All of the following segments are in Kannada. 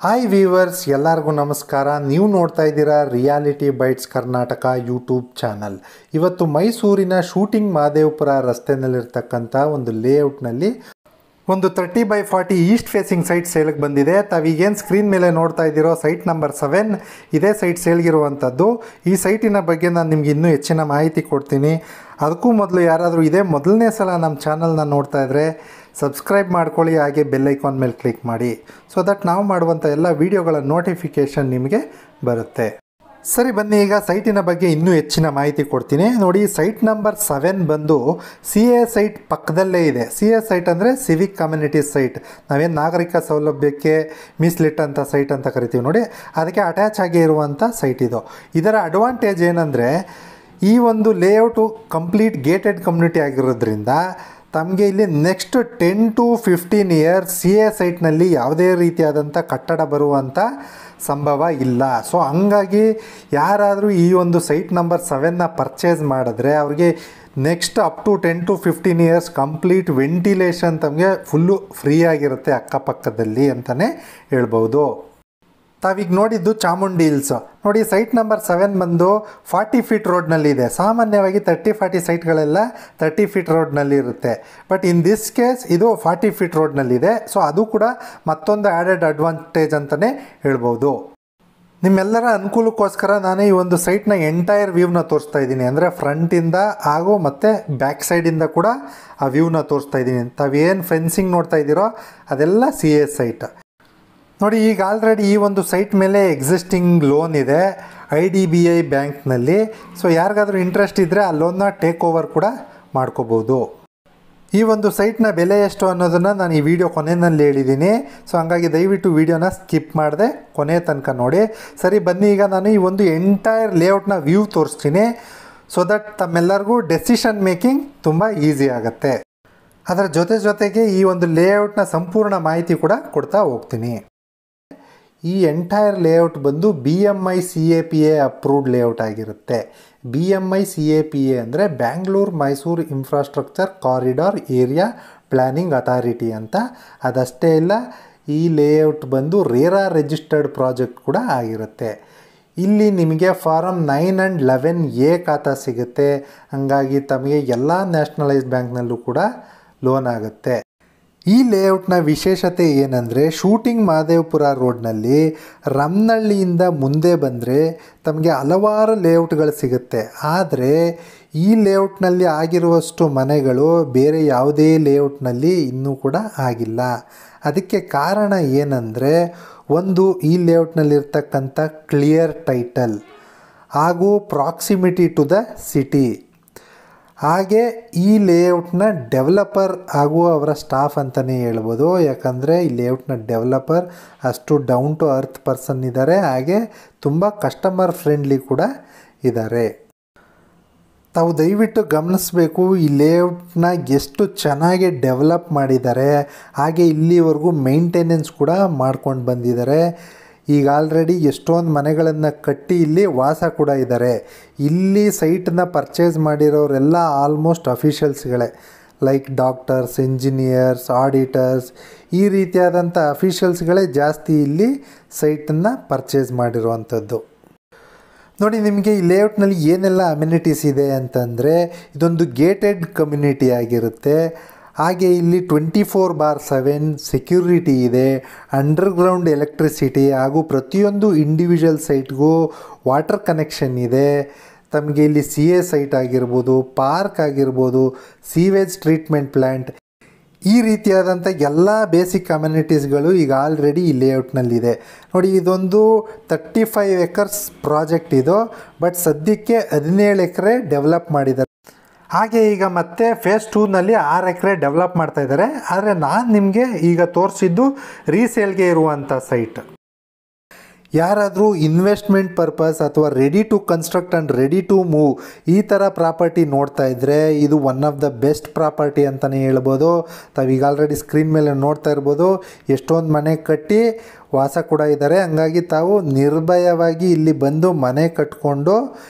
ಹಾಯ್ ವೀವರ್ಸ್, ಎಲ್ಲರಿಗೂ ನಮಸ್ಕಾರ. ನೀವು ನೋಡ್ತಾ ಇದ್ದೀರಾ reality bites Karnataka YouTube channel. ಇವತ್ತು ಮೈಸೂರಿನ ಶೂಟಿಂಗ್ ಮಹದೇವಪುರ ರಸ್ತೆಯಲ್ಲಿರ್ತಕ್ಕಂಥ ಒಂದು ಲೇಔಟ್ನಲ್ಲಿ ಒಂದು 30x40 ಈಸ್ಟ್ ಫೇಸಿಂಗ್ ಸೈಟ್ ಸೇಲ್ಗೆ ಬಂದಿದೆ. ತಾವೀಗೇನು ಸ್ಕ್ರೀನ್ ಮೇಲೆ ನೋಡ್ತಾ ಇದ್ದೀರೋ ಸೈಟ್ ನಂಬರ್ 7 ಇದೇ ಸೈಟ್ ಸೇಲ್ಗಿರುವಂಥದ್ದು. ಈ ಸೈಟಿನ ಬಗ್ಗೆ ನಾನು ನಿಮ್ಗೆ ಇನ್ನೂ ಹೆಚ್ಚಿನ ಮಾಹಿತಿ ಕೊಡ್ತೀನಿ. ಅದಕ್ಕೂ ಮೊದಲು ಯಾರಾದರೂ ಇದೇ ಮೊದಲನೇ ಸಲ ನಮ್ಮ ಚಾನಲ್ನ ನೋಡ್ತಾ ಇದ್ದರೆ ಸಬ್ಸ್ಕ್ರೈಬ್ ಮಾಡ್ಕೊಳ್ಳಿ, ಹಾಗೆ ಬೆಲ್ ಐಕಾನ್ ಮೇಲೆ ಕ್ಲಿಕ್ ಮಾಡಿ, ಸೊ ದಟ್ ನಾವು ಮಾಡುವಂಥ ಎಲ್ಲ ವೀಡಿಯೋಗಳ ನೋಟಿಫಿಕೇಷನ್ ನಿಮಗೆ ಬರುತ್ತೆ. ಸರಿ, ಬನ್ನಿ ಈಗ ಸೈಟಿನ ಬಗ್ಗೆ ಇನ್ನೂ ಹೆಚ್ಚಿನ ಮಾಹಿತಿ ಕೊಡ್ತೀನಿ. ನೋಡಿ, ಸೈಟ್ ನಂಬರ್ 7 ಬಂದು CA ಸೈಟ್ ಪಕ್ಕದಲ್ಲೇ ಇದೆ. CA ಸೈಟ್ ಅಂದರೆ ಸಿವಿಕ್ ಕಮ್ಯುನಿಟೀಸ್ ಸೈಟ್. ನಾವೇನು ನಾಗರಿಕ ಸೌಲಭ್ಯಕ್ಕೆ ಮೀಸಲಿಟ್ಟಂಥ ಸೈಟ್ ಅಂತ ಕರಿತೀವಿ ನೋಡಿ, ಅದಕ್ಕೆ ಅಟ್ಯಾಚ್ ಆಗಿ ಇರುವಂಥ ಸೈಟ್ ಇದು. ಇದರ ಅಡ್ವಾಂಟೇಜ್ ಏನಂದರೆ, ಈ ಒಂದು ಲೇಔಟು ಕಂಪ್ಲೀಟ್ ಗೇಟೆಡ್ ಕಮ್ಯುನಿಟಿ ಆಗಿರೋದ್ರಿಂದ ತಮಗೆ ಇಲ್ಲಿ ನೆಕ್ಸ್ಟ್ 10 to 15 ಇಯರ್ಸ್ CA ಸೈಟ್ನಲ್ಲಿ ಯಾವುದೇ ರೀತಿಯಾದಂಥ ಕಟ್ಟಡ ಬರುವಂಥ ಸಂಭವ ಇಲ್ಲ. ಸೊ ಹಂಗಾಗಿ ಯಾರಾದರೂ ಈ ಒಂದು ಸೈಟ್ ನಂಬರ್ 7ನ ಪರ್ಚೇಸ್ ಮಾಡಿದ್ರೆ ಅವ್ರಿಗೆ next up to 10 to 15 years complete ventilation ತಮಗೆ ಫುಲ್ಲು ಫ್ರೀ ಆಗಿರುತ್ತೆ ಅಕ್ಕಪಕ್ಕದಲ್ಲಿ ಅಂತಲೇ ಹೇಳ್ಬೋದು. ತಾವೀಗ ನೋಡಿದ್ದು ಚಾಮುಂಡಿ ಹಿಲ್ಸ್. ನೋಡಿ, ಸೈಟ್ ನಂಬರ್ 7 ಬಂದು 40 ಫೀಟ್ ರೋಡ್ನಲ್ಲಿದೆ. ಸಾಮಾನ್ಯವಾಗಿ 30-40 ಸೈಟ್ಗಳೆಲ್ಲ 30 ಫೀಟ್ ರೋಡ್ನಲ್ಲಿ ಇರುತ್ತೆ. ಬಟ್ ಇನ್ ದಿಸ್ ಕೇಸ್ ಇದು 40 ಫೀಟ್ ರೋಡ್ನಲ್ಲಿದೆ. ಸೊ ಅದು ಕೂಡ ಮತ್ತೊಂದು ಆ್ಯಡೆಡ್ ಅಡ್ವಾಂಟೇಜ್ ಅಂತಲೇ ಹೇಳ್ಬೋದು. ನಿಮ್ಮೆಲ್ಲರ ಅನುಕೂಲಕ್ಕೋಸ್ಕರ ನಾನು ಈ ಒಂದು ಸೈಟ್ನ ಎಂಟೈರ್ ವ್ಯೂನ ತೋರಿಸ್ತಾ ಇದ್ದೀನಿ. ಅಂದರೆ ಫ್ರಂಟಿಂದ ಹಾಗೂ ಮತ್ತು ಬ್ಯಾಕ್ ಸೈಡಿಂದ ಕೂಡ ಆ ವ್ಯೂನ ತೋರಿಸ್ತಾ ಇದ್ದೀನಿ. ತಾವೇನು ಫೆನ್ಸಿಂಗ್ ನೋಡ್ತಾ ಇದ್ದೀರೋ ಅದೆಲ್ಲ CA ಸೈಟ್. ನೋಡಿ, ಈಗ ಆಲ್ರೆಡಿ ಈ ಒಂದು ಸೈಟ್ ಮೇಲೆ ಎಕ್ಸಿಸ್ಟಿಂಗ್ ಲೋನ್ ಇದೆ IDBI ಬ್ಯಾಂಕ್ನಲ್ಲಿ. ಸೊ ಯಾರಿಗಾದರೂ ಇಂಟ್ರೆಸ್ಟ್ ಇದ್ದರೆ ಆ ಲೋನ್ನ ಟೇಕ್ ಓವರ್ ಕೂಡ ಮಾಡ್ಕೋಬೋದು. ಈ ಒಂದು ಸೈಟ್ನ ಬೆಲೆ ಎಷ್ಟು ಅನ್ನೋದನ್ನು ನಾನು ಈ ವಿಡಿಯೋ ಕೊನೆಯಲ್ಲಿ ಹೇಳಿದ್ದೀನಿ. ಸೊ ಹಂಗಾಗಿ ದಯವಿಟ್ಟು ವಿಡಿಯೋನ ಸ್ಕಿಪ್ ಮಾಡದೆ ಕೊನೆ ತನಕ ನೋಡಿ. ಸರಿ, ಬನ್ನಿ ಈಗ ನಾನು ಈ ಒಂದು ಎಂಟೈರ್ ಲೇಔಟ್ನ ವ್ಯೂ ತೋರಿಸ್ತೀನಿ, ಸೊ ದಟ್ ತಮ್ಮೆಲ್ಲರಿಗೂ ಡೆಸಿಷನ್ ಮೇಕಿಂಗ್ ತುಂಬ ಈಸಿ ಆಗುತ್ತೆ. ಅದರ ಜೊತೆಗೆ ಈ ಒಂದು ಲೇಔಟ್ನ ಸಂಪೂರ್ಣ ಮಾಹಿತಿ ಕೂಡ ಕೊಡ್ತಾ ಹೋಗ್ತೀನಿ. ಈ ಎಂಟೈರ್ ಲೇಔಟ್ ಬಂದು BMI CAPA ಅಪ್ರೂವ್ಡ್ ಲೇಔಟ್ ಆಗಿರುತ್ತೆ. BMI CAPA ಅಂದರೆ Bangalore Mysuru infrastructure corridor area planning authority ಅಂತ. ಅದಷ್ಟೇ ಇಲ್ಲ, ಈ ಲೇಔಟ್ ಬಂದು ರೇರಾ ರಿಜಿಸ್ಟರ್ಡ್ ಪ್ರಾಜೆಕ್ಟ್ ಕೂಡ ಆಗಿರುತ್ತೆ. ಇಲ್ಲಿ ನಿಮಗೆ ಫಾರಮ್ 9 and 11A ಖಾತಾ ಸಿಗುತ್ತೆ. ಹಾಗಾಗಿ ತಮಗೆ ಎಲ್ಲ ನ್ಯಾಷನಲೈಸ್ಡ್ ಬ್ಯಾಂಕ್ನಲ್ಲೂ ಕೂಡ ಲೋನ್ ಆಗುತ್ತೆ. ಈ ಲೇಔಟ್ನ ವಿಶೇಷತೆ ಏನಂದರೆ, ಶೂಟಿಂಗ್ ಮಹದೇವಪುರ ರೋಡ್ನಲ್ಲಿ ರಮ್ನಳ್ಳಿಯಿಂದ ಮುಂದೆ ಬಂದರೆ ತಮಗೆ ಹಲವಾರು ಲೇಔಟ್ಗಳು ಸಿಗುತ್ತೆ. ಆದರೆ ಈ ಲೇಔಟ್ನಲ್ಲಿ ಆಗಿರುವಷ್ಟು ಮನೆಗಳು ಬೇರೆ ಯಾವುದೇ ಲೇಔಟ್ನಲ್ಲಿ ಇನ್ನೂ ಕೂಡ ಆಗಿಲ್ಲ. ಅದಕ್ಕೆ ಕಾರಣ ಏನಂದರೆ, ಒಂದು ಈ ಲೇಔಟ್ನಲ್ಲಿರ್ತಕ್ಕಂಥ ಕ್ಲಿಯರ್ ಟೈಟಲ್ ಹಾಗೂ ಪ್ರಾಕ್ಸಿಮಿಟಿ ಟು ದ ಸಿಟಿ, ಹಾಗೆ ಈ ಲೇಔಟ್ನ ಡೆವಲಪರ್ ಹಾಗೂ ಅವರ ಸ್ಟಾಫ್ ಅಂತಲೇ ಹೇಳ್ಬೋದು. ಯಾಕಂದರೆ ಈ ಲೇಔಟ್ನ ಡೆವಲಪರ್ ಅಷ್ಟು ಡೌನ್ ಟು ಅರ್ತ್ ಪರ್ಸನ್ ಇದ್ದಾರೆ, ಹಾಗೆ ತುಂಬ ಕಸ್ಟಮರ್ ಫ್ರೆಂಡ್ಲಿ ಕೂಡ ಇದ್ದಾರೆ. ತಾವು ದಯವಿಟ್ಟು ಗಮನಿಸಬೇಕು, ಈ ಲೇಔಟ್ನ ಎಷ್ಟು ಚೆನ್ನಾಗಿ ಡೆವಲಪ್ ಮಾಡಿದ್ದಾರೆ, ಹಾಗೆ ಇಲ್ಲಿವರೆಗೂ ಮೇಂಟೆನೆನ್ಸ್ ಕೂಡ ಮಾಡ್ಕೊಂಡು ಬಂದಿದ್ದಾರೆ. ಈಗ ಆಲ್ರೆಡಿ ಎಷ್ಟೊಂದು ಮನೆಗಳನ್ನು ಕಟ್ಟಿ ಇಲ್ಲಿ ವಾಸ ಕೂಡ ಇದ್ದಾರೆ. ಇಲ್ಲಿ ಸೈಟನ್ನ ಪರ್ಚೇಸ್ ಮಾಡಿರೋರೆಲ್ಲ ಆಲ್ಮೋಸ್ಟ್ ಅಫಿಷಿಯಲ್ಸ್ಗಳೇ, ಲೈಕ್ ಡಾಕ್ಟರ್ಸ್, ಇಂಜಿನಿಯರ್ಸ್, ಆಡಿಟರ್ಸ್, ಈ ರೀತಿಯಾದಂಥ ಅಫಿಷಿಯಲ್ಸ್ಗಳೇ ಜಾಸ್ತಿ ಇಲ್ಲಿ ಸೈಟನ್ನು ಪರ್ಚೇಸ್ ಮಾಡಿರುವಂಥದ್ದು. ನೋಡಿ, ನಿಮಗೆ ಈ ಲೇಔಟ್ನಲ್ಲಿ ಏನೆಲ್ಲ ಅಮ್ಯುನಿಟೀಸ್ ಇದೆ ಅಂತಂದರೆ, ಇದೊಂದು ಗೇಟೆಡ್ ಕಮ್ಯುನಿಟಿ ಆಗಿರುತ್ತೆ. ಹಾಗೆ ಇಲ್ಲಿ 24/7 ಸೆಕ್ಯೂರಿಟಿ ಇದೆ, ಅಂಡರ್ಗ್ರೌಂಡ್ ಎಲೆಕ್ಟ್ರಿಸಿಟಿ ಹಾಗೂ ಪ್ರತಿಯೊಂದು ಇಂಡಿವಿಜುವಲ್ ಸೈಟ್ಗೂ ವಾಟರ್ ಕನೆಕ್ಷನ್ ಇದೆ. ತಮಗೆ ಇಲ್ಲಿ CA ಸೈಟ್ ಆಗಿರ್ಬೋದು, ಪಾರ್ಕ್ ಆಗಿರ್ಬೋದು, ಸೀವೇಜ್ ಟ್ರೀಟ್ಮೆಂಟ್ ಪ್ಲ್ಯಾಂಟ್, ಈ ರೀತಿಯಾದಂಥ ಎಲ್ಲ ಬೇಸಿಕ್ ಕಮ್ಯುನಿಟೀಸ್ಗಳು ಈಗ ಆಲ್ರೆಡಿ ಈ ಲೇಔಟ್ನಲ್ಲಿದೆ. ನೋಡಿ, ಇದೊಂದು 35 ಎಕರ್ಸ್ ಪ್ರಾಜೆಕ್ಟ್ ಇದು, ಬಟ್ ಸದ್ಯಕ್ಕೆ 17 ಎಕರೆ ಡೆವಲಪ್ ಮಾಡಿದ್ದಾರೆ. ಹಾಗೆ ಈಗ ಮತ್ತೆ ಫೇಸ್ 2ನಲ್ಲಿ 6 ಎಕರೆ ಡೆವಲಪ್ ಮಾಡ್ತಾ ಇದ್ದಾರೆ. ಆದರೆ ನಾನು ನಿಮಗೆ ಈಗ ತೋರಿಸಿದ್ದು ರೀಸೇಲ್ಗೆ ಇರುವಂಥ ಸೈಟ್. ಯಾರಾದರೂ ಇನ್ವೆಸ್ಟ್ಮೆಂಟ್ ಪರ್ಪಸ್ ಅಥವಾ ready to construct and ready to move ಈ ಥರ ಪ್ರಾಪರ್ಟಿ ನೋಡ್ತಾ ಇದ್ದರೆ ಇದು one of the best property ಅಂತಲೇ ಹೇಳ್ಬೋದು. ತಾವೀಗ ಆಲ್ರೆಡಿ ಸ್ಕ್ರೀನ್ ಮೇಲೆ ನೋಡ್ತಾ ಇರ್ಬೋದು, ಎಷ್ಟೊಂದು ಮನೆ ಕಟ್ಟಿ ವಾಸ ಕೂಡ ಇದ್ದಾರೆ. ಹಂಗಾಗಿ ತಾವು ನಿರ್ಭಯವಾಗಿ ಇಲ್ಲಿ ಬಂದು ಮನೆ ಕಟ್ಕೊಂಡು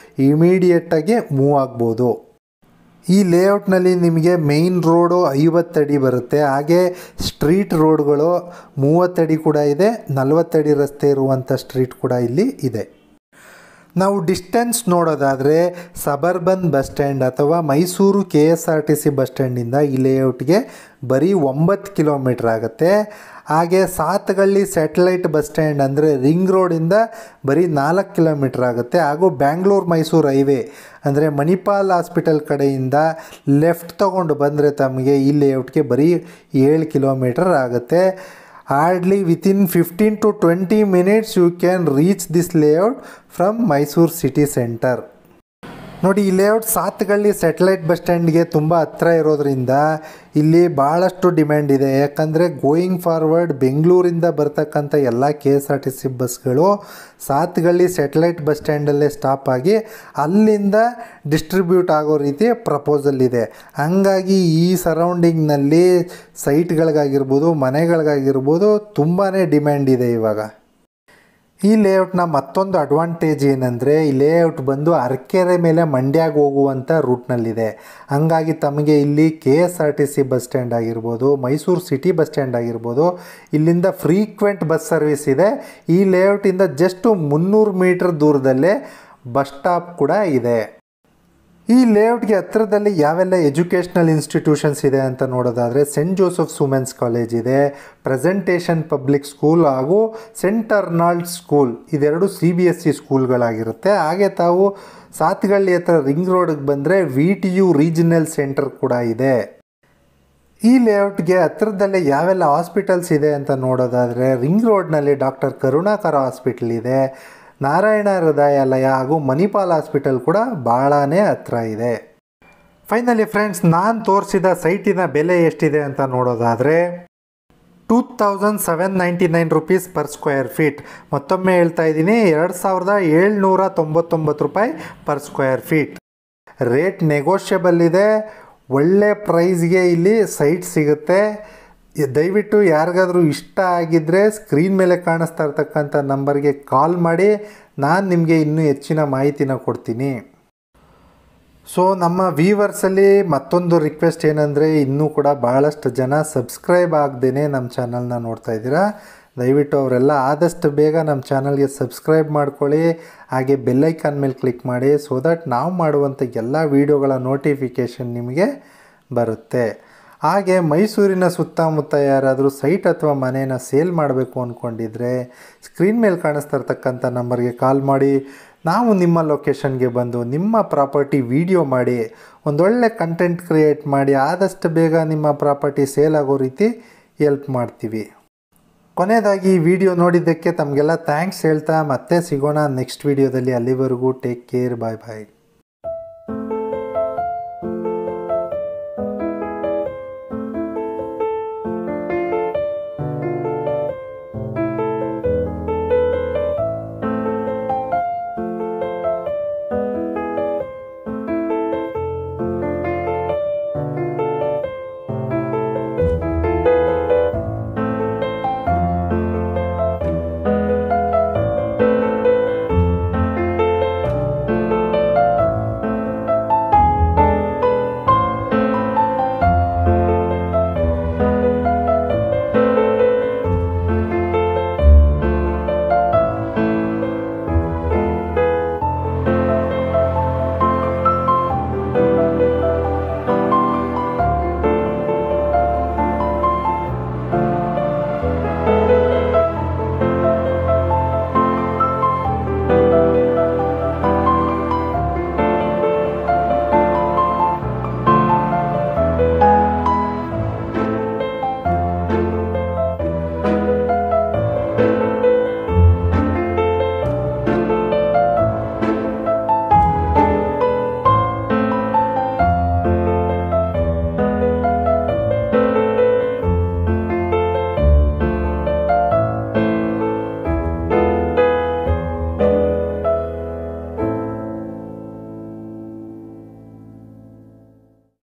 ಇಮಿಡಿಯೇಟಾಗಿ ಮೂವ್ ಆಗ್ಬೋದು. ಈ ಲೇಔಟ್ನಲ್ಲಿ ನಿಮಗೆ ಮೇಯ್ನ್ ರೋಡು 50 ಅಡಿ ಬರುತ್ತೆ, ಹಾಗೆ ಸ್ಟ್ರೀಟ್ ರೋಡ್ಗಳು 30 ಅಡಿ ಕೂಡ ಇದೆ, 40 ಅಡಿ ರಸ್ತೆ ಇರುವಂಥ ಸ್ಟ್ರೀಟ್ ಕೂಡ ಇಲ್ಲಿ ಇದೆ. ನಾವು ಡಿಸ್ಟೆನ್ಸ್ ನೋಡೋದಾದರೆ ಸಬರ್ಬನ್ ಬಸ್ ಸ್ಟ್ಯಾಂಡ್ ಅಥವಾ ಮೈಸೂರು KSRTC ಬಸ್ ಸ್ಟ್ಯಾಂಡಿಂದ ಈ ಲೇಔಟ್ಗೆ ಬರೀ 9 ಕಿಲೋಮೀಟ್ರ್ ಆಗುತ್ತೆ. ಹಾಗೆ ಸಾತ್ಗಳ್ಳಿ ಸ್ಯಾಟಲೈಟ್ ಬಸ್ ಸ್ಟ್ಯಾಂಡ್ ಅಂದರೆ ರಿಂಗ್ ರೋಡಿಂದ ಬರೀ 4 ಕಿಲೋಮೀಟ್ರ್ ಆಗುತ್ತೆ. ಹಾಗೂ ಬ್ಯಾಂಗ್ಳೂರು ಮೈಸೂರು ಹೈವೇ ಅಂದರೆ ಮಣಿಪಾಲ್ ಹಾಸ್ಪಿಟಲ್ ಕಡೆಯಿಂದ ಲೆಫ್ಟ್ ತೊಗೊಂಡು ಬಂದರೆ ತಮಗೆ ಈ ಲೇಔಟ್ಗೆ ಬರೀ 7 ಕಿಲೋಮೀಟರ್ ಆಗುತ್ತೆ. Hardly within 15 to 20 minutes you can reach this layout from Mysore city center. ನೋಡಿ, ಈ ಲೇಔಟ್ ಸಾತ್ಗಳ್ಳಿ ಸ್ಯಾಟಲೈಟ್ ಬಸ್ ಸ್ಟ್ಯಾಂಡ್ಗೆ ತುಂಬ ಹತ್ತಿರ ಇರೋದ್ರಿಂದ ಇಲ್ಲಿ ಭಾಳಷ್ಟು ಡಿಮ್ಯಾಂಡ್ ಇದೆ. ಯಾಕಂದರೆ ಗೋಯಿಂಗ್ ಫಾರ್ವರ್ಡ್ ಬೆಂಗಳೂರಿಂದ ಬರ್ತಕ್ಕಂಥ ಎಲ್ಲ KSRTC ಬಸ್ಗಳು ಸಾತ್ಗಳ್ಳಿ ಸ್ಯಾಟಲೈಟ್ ಬಸ್ ಸ್ಟ್ಯಾಂಡಲ್ಲೇ ಸ್ಟಾಪ್ ಆಗಿ ಅಲ್ಲಿಂದ ಡಿಸ್ಟ್ರಿಬ್ಯೂಟ್ ಆಗೋ ರೀತಿ ಪ್ರಪೋಸಲ್ ಇದೆ. ಹಂಗಾಗಿ ಈ ಸರೌಂಡಿಂಗ್ನಲ್ಲಿ ಸೈಟ್ಗಳಿಗಾಗಿರ್ಬೋದು, ಮನೆಗಳಿಗಾಗಿರ್ಬೋದು ತುಂಬಾ ಡಿಮ್ಯಾಂಡ್ ಇದೆ ಇವಾಗ. ಈ ಲೇಔಟ್ನ ಮತ್ತೊಂದು ಅಡ್ವಾಂಟೇಜ್ ಏನಂದರೆ ಈ ಲೇಔಟ್ ಬಂದು ಅರಕೆರೆ ಮೇಲೆ ಮಂಡ್ಯಗೆ ಹೋಗುವಂಥ ರೂಟ್ನಲ್ಲಿದೆ. ಹಂಗಾಗಿ ತಮಗೆ ಇಲ್ಲಿ KSRTC ಬಸ್ ಸ್ಟ್ಯಾಂಡ್ ಆಗಿರ್ಬೋದು, ಮೈಸೂರು ಸಿಟಿ ಬಸ್ ಸ್ಟ್ಯಾಂಡ್ ಆಗಿರ್ಬೋದು, ಇಲ್ಲಿಂದ ಫ್ರೀಕ್ವೆಂಟ್ ಬಸ್ ಸರ್ವಿಸ್ ಇದೆ. ಈ ಲೇಔಟಿಂದ ಜಸ್ಟ್ 300 ಮೀಟರ್ ದೂರದಲ್ಲೇ ಬಸ್ ಸ್ಟಾಪ್ ಕೂಡ ಇದೆ. ಈ ಲೇಔಟ್ಗೆ ಹತ್ತಿರದಲ್ಲಿ ಯಾವೆಲ್ಲ ಎಜುಕೇಷ್ನಲ್ ಇನ್ಸ್ಟಿಟ್ಯೂಷನ್ಸ್ ಇದೆ ಅಂತ ನೋಡೋದಾದರೆ ಸೆಂಟ್ ಜೋಸೆಫ್ಸ್ ವುಮೆನ್ಸ್ ಕಾಲೇಜ್ ಇದೆ, ಪ್ರೆಸೆಂಟೇಷನ್ ಪಬ್ಲಿಕ್ ಸ್ಕೂಲ್ ಹಾಗೂ ಸೆಂಟ್ ಅರ್ನಾಲ್ಡ್ ಸ್ಕೂಲ್, ಇದೆರಡು CBSE ಸ್ಕೂಲ್ಗಳಾಗಿರುತ್ತೆ. ಹಾಗೆ ತಾವು ಸಾತ್ಗಳ್ಳಿ ಹತ್ರ ರಿಂಗ್ ರೋಡ್ಗೆ ಬಂದರೆ VTU ರೀಜನಲ್ ಸೆಂಟರ್ ಕೂಡ ಇದೆ. ಈ ಲೇಔಟ್ಗೆ ಹತ್ತಿರದಲ್ಲೇ ಯಾವೆಲ್ಲ ಹಾಸ್ಪಿಟಲ್ಸ್ ಇದೆ ಅಂತ ನೋಡೋದಾದರೆ ರಿಂಗ್ ರೋಡ್ನಲ್ಲಿ ಡಾಕ್ಟರ್ ಕರುಣಾಕರ ಹಾಸ್ಪಿಟಲ್ ಇದೆ, ನಾರಾಯಣ ಹೃದಯಾಲಯ ಹಾಗೂ ಮಣಿಪಾಲ್ ಹಾಸ್ಪಿಟಲ್ ಕೂಡ ಭಾಳನೇ ಹತ್ರ ಇದೆ. ಫೈನಲಿ ಫ್ರೆಂಡ್ಸ್, ನಾನು ತೋರಿಸಿದ ಸೈಟಿನ ಬೆಲೆ ಎಷ್ಟಿದೆ ಅಂತ ನೋಡೋದಾದರೆ 2799 rupees per square feet. ಮತ್ತೊಮ್ಮೆ ಹೇಳ್ತಾ ಇದ್ದೀನಿ, 2799 ರೂಪಾಯಿ per square feet. Rate negotiable ಇದೆ. ಒಳ್ಳೆ ಪ್ರೈಸ್ಗೆ ಇಲ್ಲಿ ಸೈಟ್ ಸಿಗುತ್ತೆ. ದಯವಿಟ್ಟು ಯಾರಿಗಾದರೂ ಇಷ್ಟ ಆಗಿದ್ದರೆ ಸ್ಕ್ರೀನ್ ಮೇಲೆ ಕಾಣಿಸ್ತಾ ಇರ್ತಕ್ಕಂಥ ನಂಬರ್ಗೆ ಕಾಲ್ ಮಾಡಿ, ನಾನು ನಿಮಗೆ ಇನ್ನೂ ಹೆಚ್ಚಿನ ಮಾಹಿತಿನ ಕೊಡ್ತೀನಿ. ಸೊ ನಮ್ಮ ವ್ಯೂವರ್ಸಲ್ಲಿ ಮತ್ತೊಂದು ರಿಕ್ವೆಸ್ಟ್ ಏನಂದರೆ, ಇನ್ನೂ ಕೂಡ ಭಾಳಷ್ಟು ಜನ ಸಬ್ಸ್ಕ್ರೈಬ್ ಆಗದೇನೆ ನಮ್ಮ ಚಾನಲ್ನ ನೋಡ್ತಾ ಇದ್ದೀರಾ. ದಯವಿಟ್ಟು ಅವರೆಲ್ಲ ಆದಷ್ಟು ಬೇಗ ನಮ್ಮ ಚಾನಲ್ಗೆ ಸಬ್ಸ್ಕ್ರೈಬ್ ಮಾಡ್ಕೊಳ್ಳಿ. ಹಾಗೆ ಬೆಲ್ಲೈಕಾನ್ ಮೇಲೆ ಕ್ಲಿಕ್ ಮಾಡಿ, ಸೊ ದಟ್ ನಾವು ಮಾಡುವಂಥ ಎಲ್ಲ ವೀಡಿಯೋಗಳ ನೋಟಿಫಿಕೇಷನ್ ನಿಮಗೆ ಬರುತ್ತೆ. ಹಾಗೆ ಮೈಸೂರಿನ ಸುತ್ತಮುತ್ತ ಯಾರಾದರೂ ಸೈಟ್ ಅಥವಾ ಮನೇನ ಸೇಲ್ ಮಾಡಬೇಕು ಅಂದ್ಕೊಂಡಿದ್ರೆ ಸ್ಕ್ರೀನ್ ಮೇಲೆ ಕಾಣಿಸ್ತಾ ಇರ್ತಕ್ಕಂಥ ನಂಬರ್ಗೆ ಕಾಲ್ ಮಾಡಿ, ನಾವು ನಿಮ್ಮ ಲೊಕೇಶನ್ಗೆ ಬಂದು ನಿಮ್ಮ ಪ್ರಾಪರ್ಟಿ ವಿಡಿಯೋ ಮಾಡಿ ಒಂದೊಳ್ಳೆ ಕಂಟೆಂಟ್ ಕ್ರಿಯೇಟ್ ಮಾಡಿ ಆದಷ್ಟು ಬೇಗ ನಿಮ್ಮ ಪ್ರಾಪರ್ಟಿ ಸೇಲ್ ಆಗೋ ರೀತಿ ಹೆಲ್ಪ್ ಮಾಡ್ತೀವಿ. ಕೊನೆಯದಾಗಿ ಈ ವಿಡಿಯೋ ನೋಡಿದ್ದಕ್ಕೆ ತಮಗೆಲ್ಲ ಥ್ಯಾಂಕ್ಸ್ ಹೇಳ್ತಾ ಮತ್ತೆ ಸಿಗೋಣ ನೆಕ್ಸ್ಟ್ ವಿಡಿಯೋದಲ್ಲಿ. ಅಲ್ಲಿವರೆಗೂ ಟೇಕ್ ಕೇರ್, ಬಾಯ್ ಬಾಯ್.